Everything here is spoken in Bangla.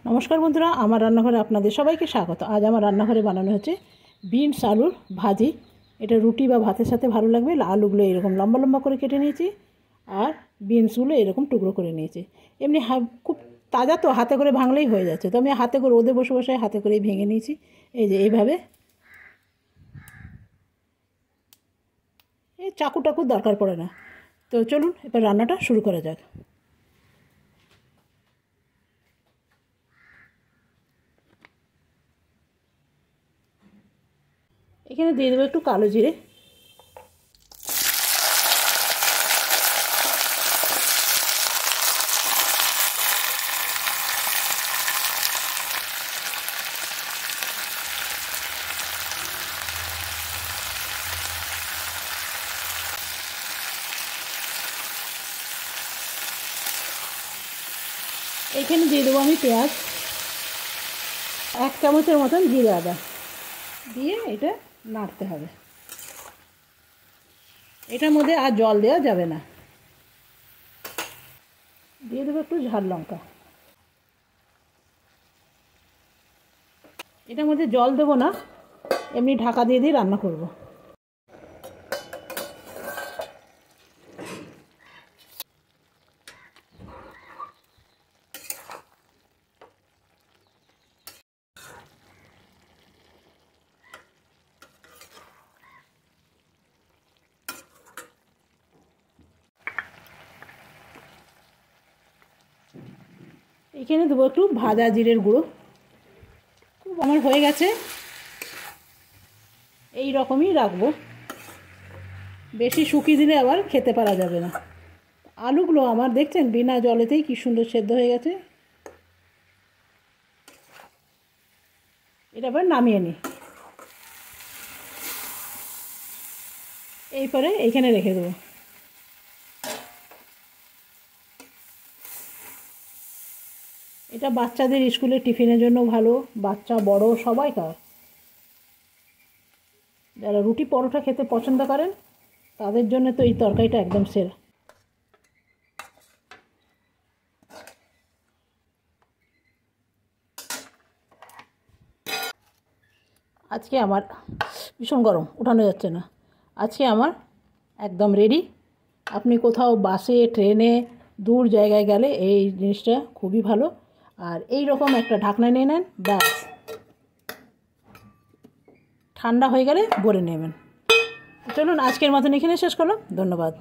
নমস্কার বন্ধুরা, আমার রান্নাঘরে আপনাদের সবাইকে স্বাগত। আজ আমার রান্নাঘরে বানানো হচ্ছে বিনস আলুর ভাজি। এটা রুটি বা ভাতের সাথে ভালো লাগবে। আলুগুলো এরকম লম্বা লম্বা করে কেটে নিয়েছি আর বিনসগুলো এরকম টুকরো করে নিয়েছি। এমনি খুব তাজা তো, হাতে করে ভাঙলেই হয়ে যাচ্ছে। তো আমি হাতে করে রোদে বসে বসে হাতে করেই ভেঙে নিয়েছি। এই যে এইভাবে, এই চাকু টাকুর দরকার পড়ে না। তো চলুন এবার রান্নাটা শুরু করা যাক। এখানে দিয়ে দেবো একটু কালো জিরে, এখানে দিয়ে দেবো আমি পেঁয়াজ, 1 চামচের মতন জিরে আদা দিয়ে এটা নাড়তে হবে। এটার মধ্যে আর জল দেওয়া যাবে না। দিয়ে দেবো একটু ঝাল লঙ্কা। এটার মধ্যে জল দেবো না, এমনি ঢাকা দিয়ে দিয়ে রান্না করব। এখানে দেবো একটু ভাজা জিরের গুঁড়ো। খুব আমার হয়ে গেছে, এই রকমই রাখবো। বেশি শুকিয়ে দিলে আবার খেতে পারা যাবে না। আলুগুলো আমার দেখছেন বিনা জলেতেই কি সুন্দর সেদ্ধ হয়ে গেছে। এটা আবার নামিয়ে নিই। এরপরে এইখানে রেখে দেবো। এটা বাচ্চাদের স্কুলে টিফিনের জন্য ভালো, বাচ্চা বড় সবাই খায়। যারা রুটি পরোটা খেতে পছন্দ করেন তাদের জন্য তো এই তরকারিটা একদম সেরা। আজকে আমার ভীষণ গরম, উঠানো যাচ্ছে না। আজকে আমার একদম রেডি। আপনি কোথাও বাসে ট্রেনে দূর জায়গায় গেলে এই জিনিসটা খুবই ভালো। আর এই রকম একটা ঢাকনা নিয়ে নেন, ব্যাস, ঠান্ডা হয়ে গেলে ভরে নেবেন। চলুন আজকের মতন এখানে শেষ করলাম। ধন্যবাদ।